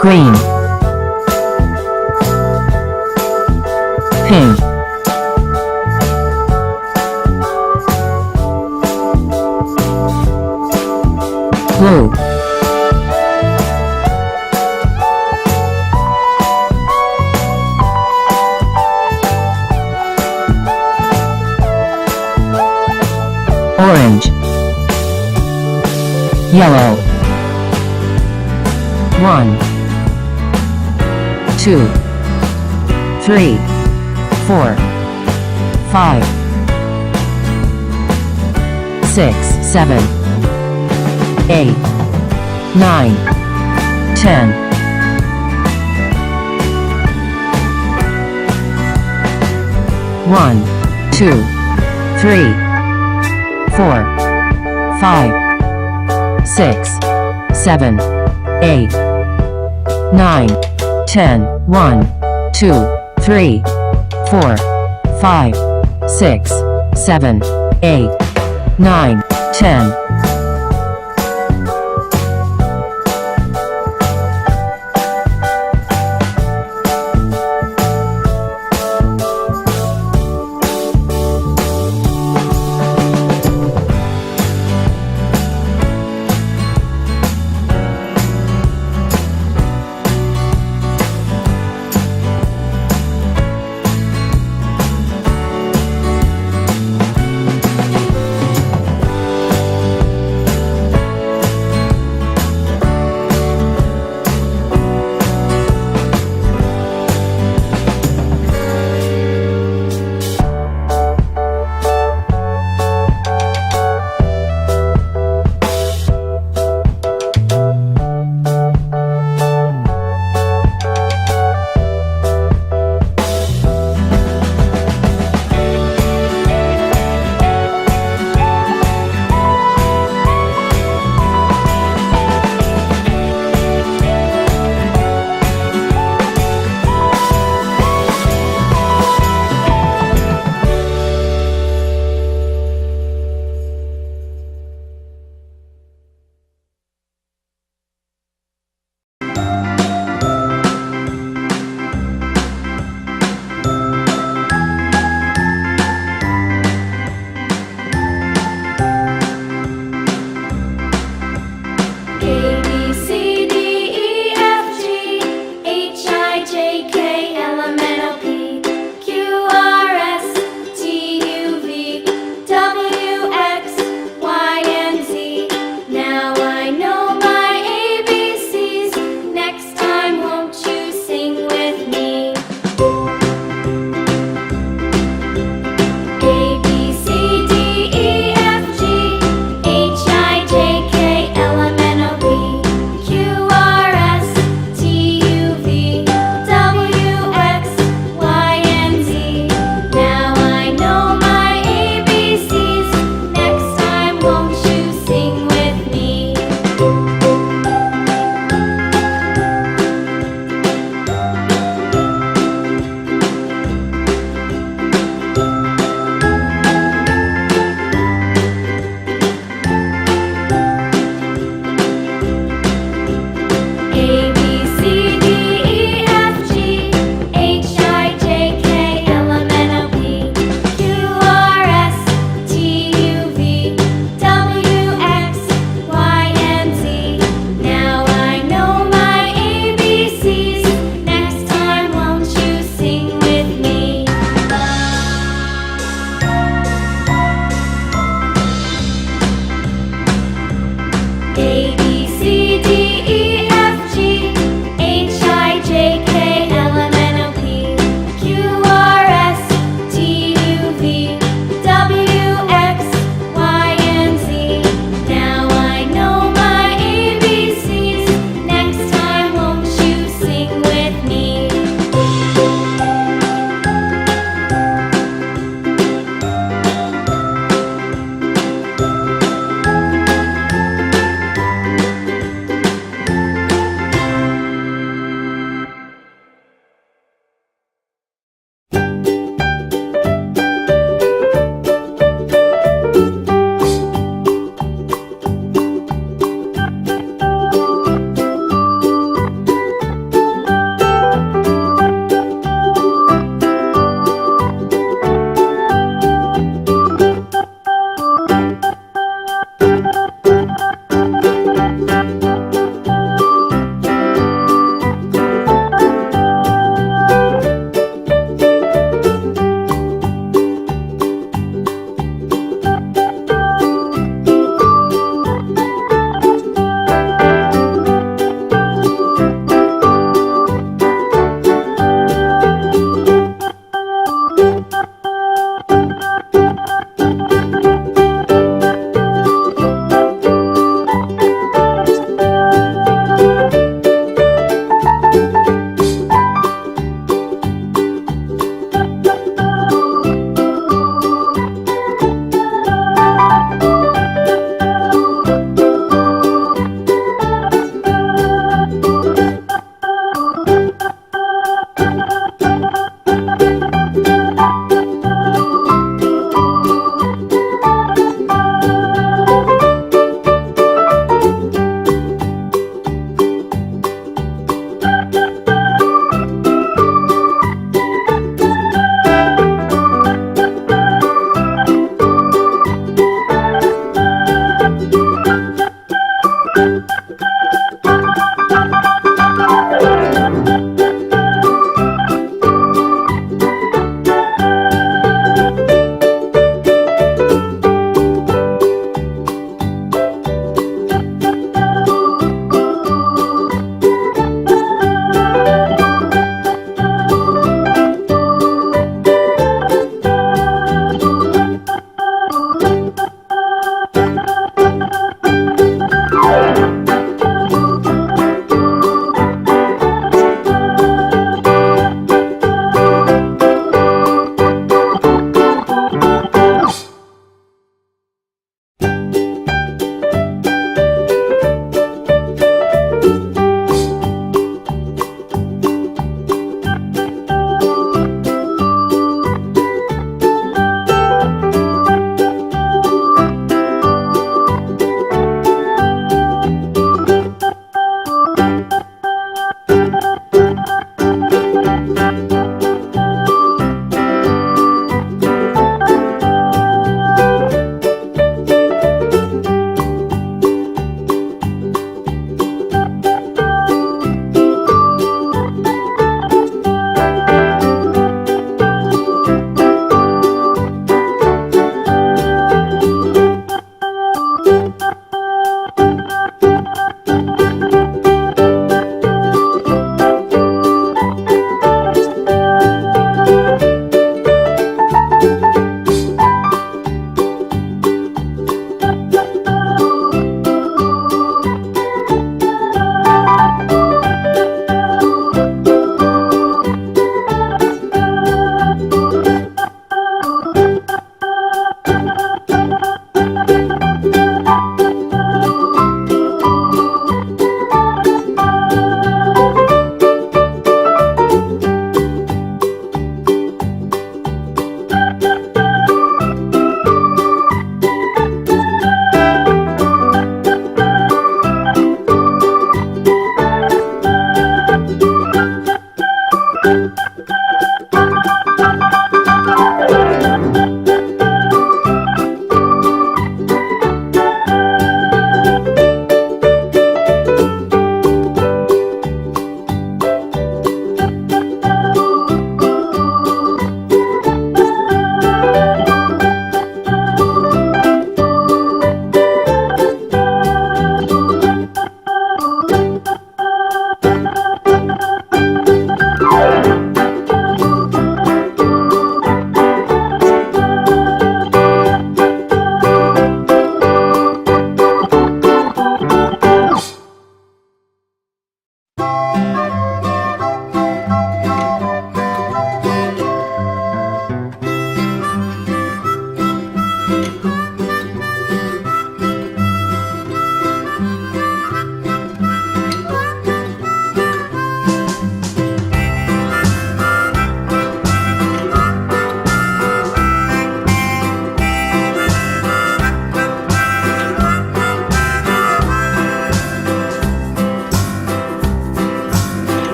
green, pink, blue, orange, yellow. 1, 2, 3, 4, 5, 6, 7, 8, 9, 10. 1, 2, 3, 4, 5, 6, 7, 8, 9, 10. 1, 2, 3, 4, 5, 6, 7, 8, 9, 10.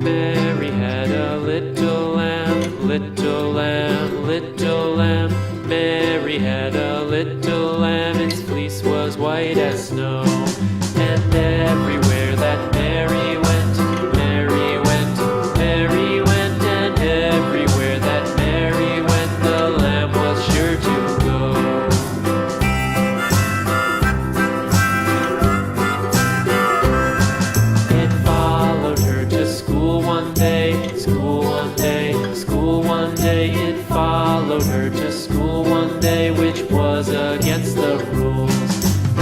Mary had a little lamb, little lamb, little lamb. Mary had a little lamb, its fleece was white as snow. And everywhere that Mary went, Mary went, Mary went. And everywhere that Mary went, the lamb was sure to go. It followed her to school one day, school one day, school one day. It followed her to school one day, which was against the rules.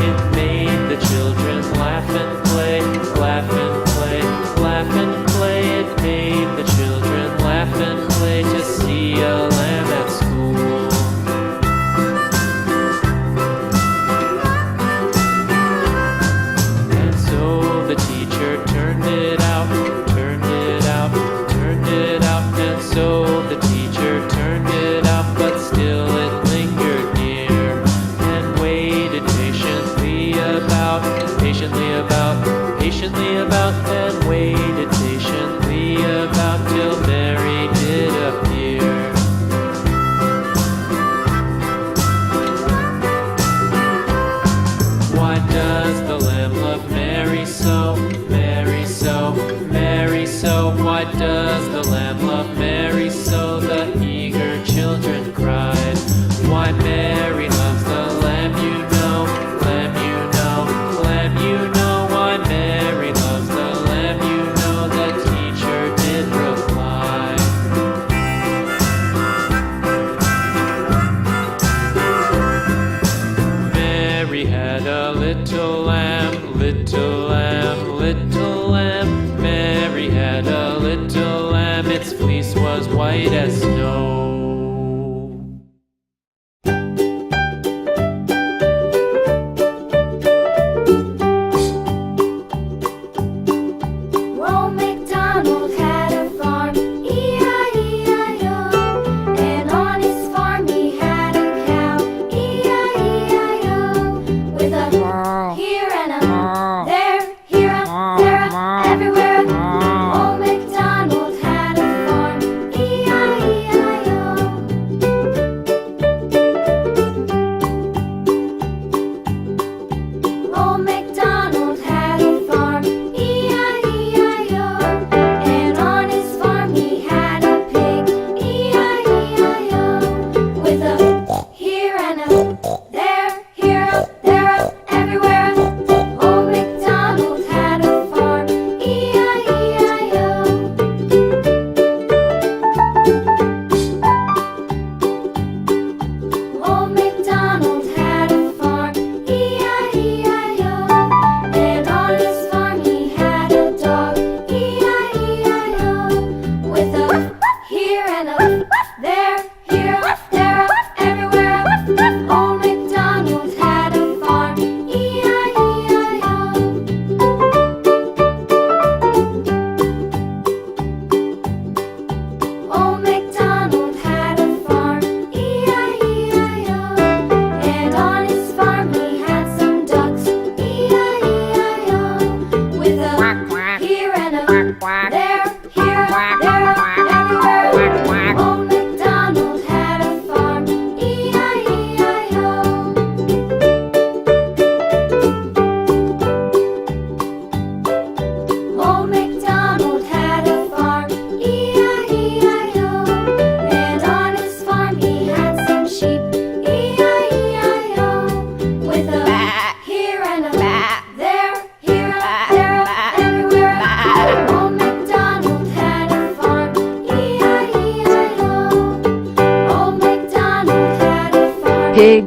It made the children laugh and play, laugh and play, laugh and play. It made the children laugh and play to see a lamb at school. And so the teacher turned it out, turned it out, turned it out. And so the teacher turned it out, but still it lingered near and waited patiently about, patiently about, patiently about, and waited patiently about till Mary did appear. Why does the lamb love Mary so, Mary so, Mary so? Why does the lamb love Mary so? The eager children cried. Why Mary loves the lamb, you know, lamb, you know, lamb, you know. Why Mary loves the lamb, you know, the teacher did reply. Mary had a little lamb, little lamb, little lamb. Mary had a little lamb, its fleece was white as snow. Old MacDonald had a farm, E-I-E-I-O. And on his farm he had a cow, E-I-E-I-O. With a here and a there, here a there, a everywhere. Old MacDonald had a farm, E-I-E-I-O. Old MacDonald had a farm, E-I-E-I-O. And on his farm he had a pig, E-I-E-I-O. With a here and a there, here a there, a everywhere. Old MacDonald had a farm, E-I-E-I-O. Old MacDonald had a farm, E-I-E-I-O. And on his farm he had a dog, E-I-E-I-O. With a here and a there, here a there, a everywhere. Old MacDonald had a farm, E-I-E-I-O. Old MacDonald had a farm, E-I-E-I-O. And on his farm he had some ducks, E-I-E-I-O. With a here and a there, here a there, a everywhere. Old MacDonald had a farm, E-I-E-I-O. Old MacDonald had a farm, E-I-E-I-O. And on his farm he had some sheep, E-I-E-I-O. With a here and a there, here a there, a everywhere. Old MacDonald had a farm, E-I-E-I-O. Old MacDonald had a farm. Pig.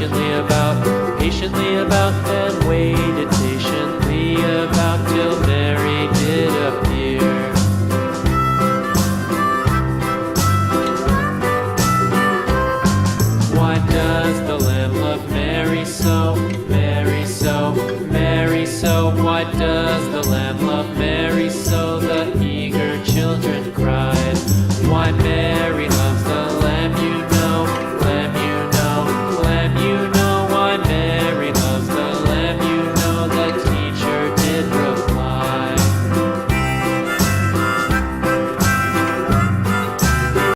patiently about, and waited patiently about till Mary